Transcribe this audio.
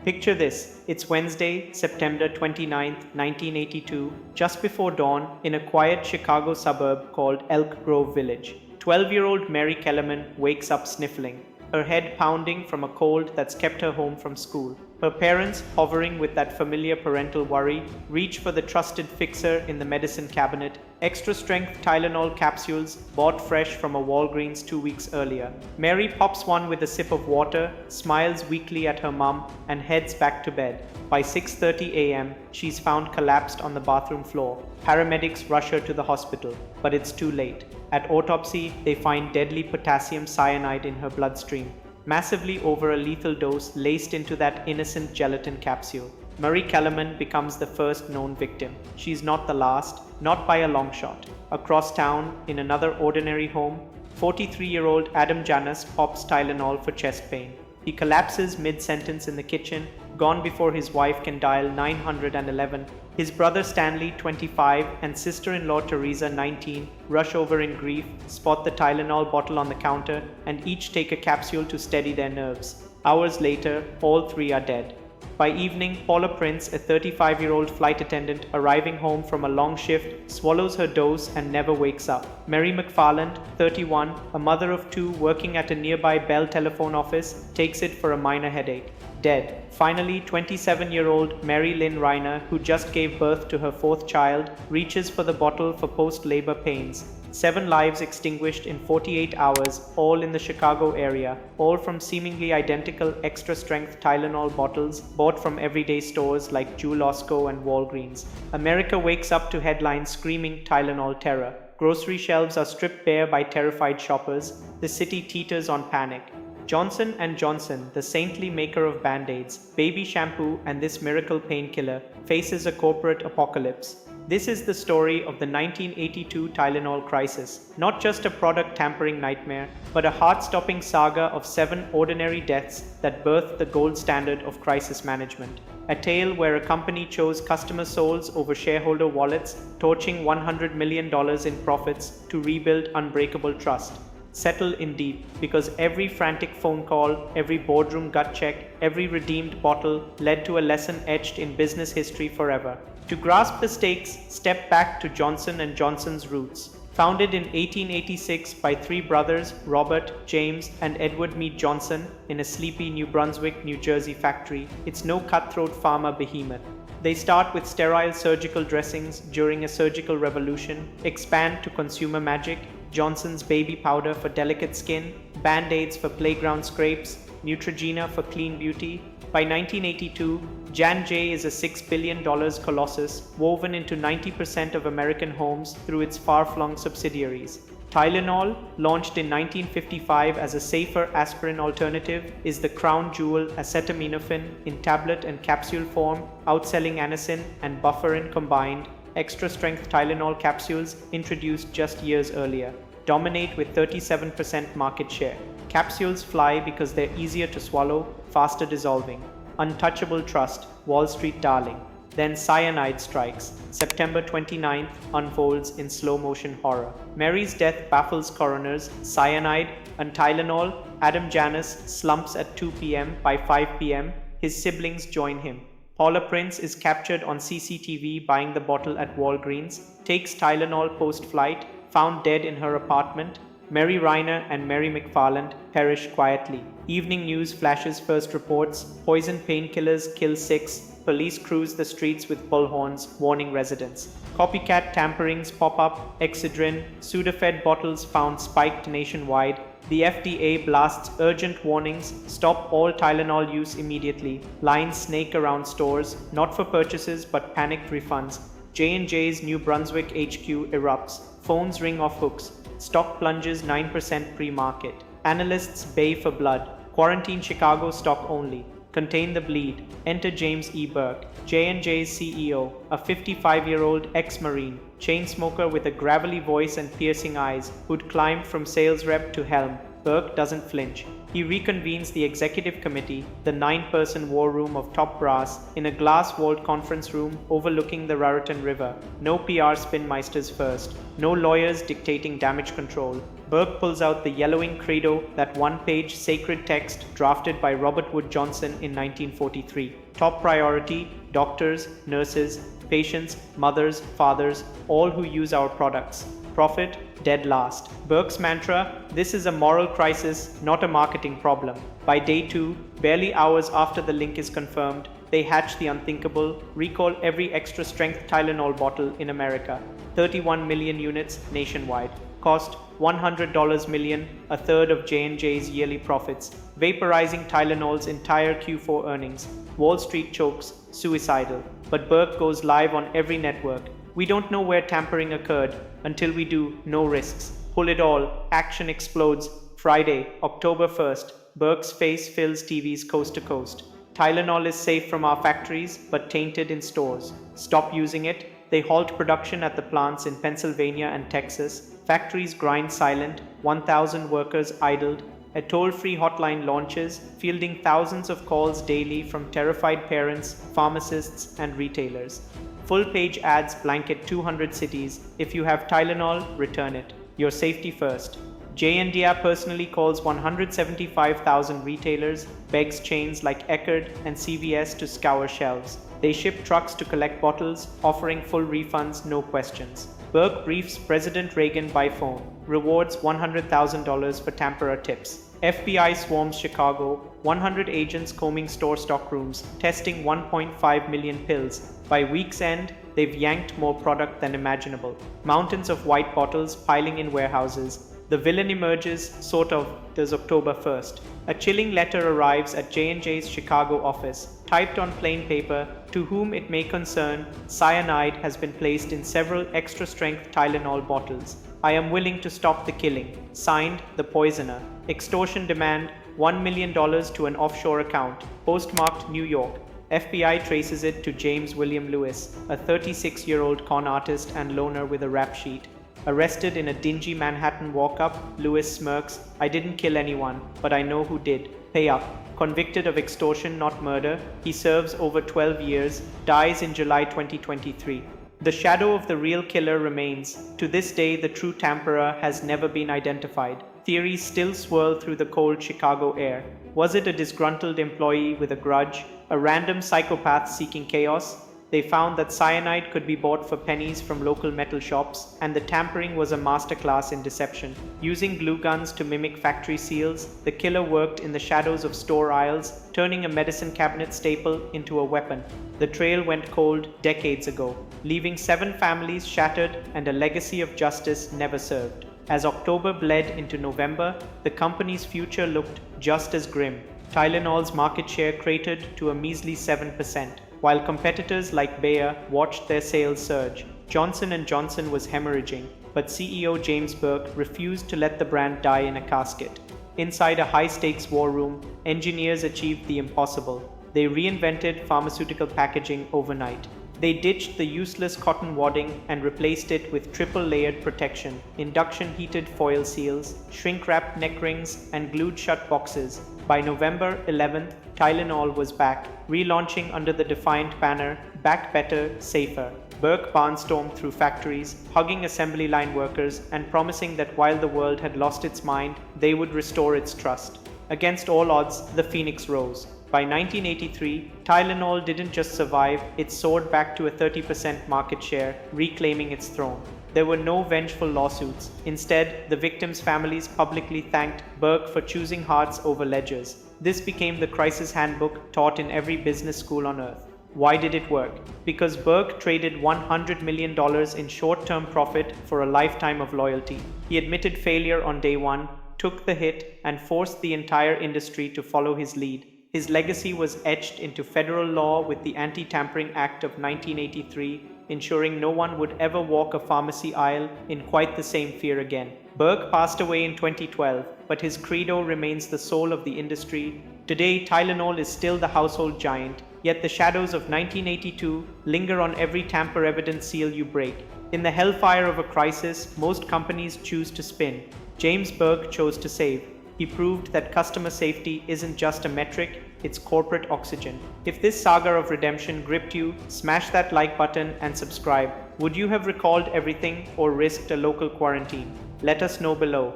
Picture this, it's Wednesday, September 29th, 1982, just before dawn in a quiet Chicago suburb called Elk Grove Village. 12-year-old Mary Kellerman wakes up sniffling, her head pounding from a cold that's kept her home from school. Her parents, hovering with that familiar parental worry, reach for the trusted fixer in the medicine cabinet, Extra-Strength Tylenol capsules bought fresh from a Walgreens 2 weeks earlier. Mary pops one with a sip of water, smiles weakly at her mum, and heads back to bed. By 6:30 a.m., she's found collapsed on the bathroom floor. Paramedics rush her to the hospital, but it's too late. At autopsy, they find deadly potassium cyanide in her bloodstream, massively over a lethal dose laced into that innocent gelatin capsule. Mary Kellerman becomes the first known victim. She's not the last, not by a long shot. Across town, in another ordinary home, 43-year-old Adam Janus pops Tylenol for chest pain. He collapses mid-sentence in the kitchen, gone before his wife can dial 911. His brother Stanley, 25, and sister-in-law Teresa, 19, rush over in grief, spot the Tylenol bottle on the counter, and each take a capsule to steady their nerves. Hours later, all three are dead. By evening, Paula Prince, a 35-year-old flight attendant arriving home from a long shift, swallows her dose and never wakes up. Mary McFarland, 31, a mother of two working at a nearby Bell telephone office, takes it for a minor headache. Dead. Finally, 27-year-old Mary Lynn Reiner, who just gave birth to her fourth child, reaches for the bottle for post-labor pains. 7 lives extinguished in 48 hours, all in the Chicago area, all from seemingly identical extra-strength Tylenol bottles bought from everyday stores like Jewel-Osco and Walgreens. America wakes up to headlines screaming Tylenol Terror. Grocery shelves are stripped bare by terrified shoppers. The city teeters on panic. Johnson & Johnson, the saintly maker of Band-Aids, baby shampoo, and this miracle painkiller, faces a corporate apocalypse. This is the story of the 1982 Tylenol crisis, not just a product-tampering nightmare, but a heart-stopping saga of 7 ordinary deaths that birthed the gold standard of crisis management. A tale where a company chose customer souls over shareholder wallets, torching $100 million in profits to rebuild unbreakable trust. Settle in deep, because every frantic phone call, every boardroom gut check, every redeemed bottle led to a lesson etched in business history forever. To grasp the stakes, step back to Johnson & Johnson's roots. Founded in 1886 by 3 brothers, Robert, James, and Edward Mead Johnson, in a sleepy New Brunswick, New Jersey factory, it's no cutthroat pharma behemoth. They start with sterile surgical dressings during a surgical revolution, expand to consumer magic, Johnson's baby powder for delicate skin, Band-Aids for playground scrapes, Neutrogena for clean beauty. By 1982, Jan-J is a $6 billion colossus woven into 90% of American homes through its far-flung subsidiaries. Tylenol, launched in 1955 as a safer aspirin alternative, is the crown jewel acetaminophen in tablet and capsule form, outselling anisine and bufferin combined. Extra-strength Tylenol capsules, introduced just years earlier, dominate with 37% market share. Capsules fly because they're easier to swallow, faster dissolving. Untouchable trust, Wall Street darling. Then cyanide strikes. September 29th unfolds in slow-motion horror. Mary's death baffles coroners. Cyanide and Tylenol. Adam Janus slumps at 2 p.m. By 5 p.m., his siblings join him. Paula Prince is captured on CCTV buying the bottle at Walgreens, takes Tylenol post-flight, found dead in her apartment. Mary Reiner and Mary McFarland perish quietly. Evening news flashes first reports, poison painkillers kill 6, police cruise the streets with bullhorns, warning residents. Copycat tamperings pop up, Excedrin, Sudafed bottles found spiked nationwide. The FDA blasts urgent warnings, stop all Tylenol use immediately. Lines snake around stores, not for purchases but panicked refunds. J&J's New Brunswick HQ erupts, phones ring off hooks. Stock plunges 9% pre-market. Analysts bay for blood. Quarantine Chicago stock only. Contain the bleed. Enter James E. Burke, J&J's CEO, a 55-year-old ex-Marine, chain smoker with a gravelly voice and piercing eyes, who'd climbed from sales rep to helm. Burke doesn't flinch. He reconvenes the executive committee, the 9-person war room of top brass, in a glass-walled conference room overlooking the Raritan River. No PR spinmeisters first. No lawyers dictating damage control. Burke pulls out the yellowing credo, that one-page sacred text drafted by Robert Wood Johnson in 1943. Top priority, doctors, nurses, patients, mothers, fathers, all who use our products. Profit, dead last. Burke's mantra, this is a moral crisis, not a marketing problem. By day 2, barely hours after the link is confirmed, they hatch the unthinkable, recall every extra-strength Tylenol bottle in America. 31 million units nationwide. Cost $100 million, a third of J&J's yearly profits, vaporizing Tylenol's entire Q4 earnings. Wall Street chokes, suicidal. But Burke goes live on every network. We don't know where tampering occurred. Until we do, no risks. Pull it all, action explodes. Friday, October 1st, Burke's face fills TVs coast to coast. Tylenol is safe from our factories, but tainted in stores. Stop using it. They halt production at the plants in Pennsylvania and Texas. Factories grind silent, 1,000 workers idled. A toll-free hotline launches, fielding thousands of calls daily from terrified parents, pharmacists, and retailers. Full-page ads blanket 200 cities. If you have Tylenol, return it. Your safety first. J&D personally calls 175,000 retailers, begs chains like Eckerd and CVS to scour shelves. They ship trucks to collect bottles, offering full refunds, no questions. Burke briefs President Reagan by phone, rewards $100,000 for tamperer tips. FBI swarms Chicago, 100 agents combing store stockrooms, testing 1.5 million pills. By week's end, they've yanked more product than imaginable. Mountains of white bottles piling in warehouses. The villain emerges, sort of. There's October 1st. A chilling letter arrives at J&J's Chicago office, typed on plain paper, to whom it may concern, cyanide has been placed in several extra-strength Tylenol bottles. I am willing to stop the killing. Signed, the poisoner. Extortion demand, $1 million to an offshore account. Postmarked New York. FBI traces it to James William Lewis, a 36-year-old con artist and loner with a rap sheet. Arrested in a dingy Manhattan walk-up, Lewis smirks, I didn't kill anyone, but I know who did. Pay up. Convicted of extortion, not murder, he serves over 12 years, dies in July 2023. The shadow of the real killer remains. To this day, the true tamperer has never been identified. Theories still swirl through the cold Chicago air. Was it a disgruntled employee with a grudge? A random psychopath seeking chaos? They found that cyanide could be bought for pennies from local metal shops, and the tampering was a masterclass in deception. Using glue guns to mimic factory seals, the killer worked in the shadows of store aisles, turning a medicine cabinet staple into a weapon. The trail went cold decades ago, leaving 7 families shattered and a legacy of justice never served. As October bled into November, the company's future looked just as grim. Tylenol's market share cratered to a measly 7%. While competitors like Bayer watched their sales surge. Johnson & Johnson was hemorrhaging, but CEO James Burke refused to let the brand die in a casket. Inside a high-stakes war room, engineers achieved the impossible. They reinvented pharmaceutical packaging overnight. They ditched the useless cotton wadding and replaced it with triple-layered protection, induction-heated foil seals, shrink-wrapped neck rings, and glued-shut boxes. By November 11th, Tylenol was back, relaunching under the defiant banner, Back Better, Safer. Burke barnstormed through factories, hugging assembly line workers and promising that while the world had lost its mind, they would restore its trust. Against all odds, the phoenix rose. By 1983, Tylenol didn't just survive, it soared back to a 30% market share, reclaiming its throne. There were no vengeful lawsuits. Instead, the victims' families publicly thanked Burke for choosing hearts over ledgers. This became the crisis handbook taught in every business school on earth. Why did it work? Because Burke traded $100 million in short-term profit for a lifetime of loyalty. He admitted failure on day one, took the hit, and forced the entire industry to follow his lead. His legacy was etched into federal law with the Anti-Tampering Act of 1983, ensuring no one would ever walk a pharmacy aisle in quite the same fear again. Burke passed away in 2012, but his credo remains the soul of the industry. Today, Tylenol is still the household giant, yet the shadows of 1982 linger on every tamper evidence seal you break. In the hellfire of a crisis, most companies choose to spin. James Burke chose to save. He proved that customer safety isn't just a metric, it's corporate oxygen. If this saga of redemption gripped you, smash that like button and subscribe. Would you have recalled everything or risked a local quarantine? Let us know below.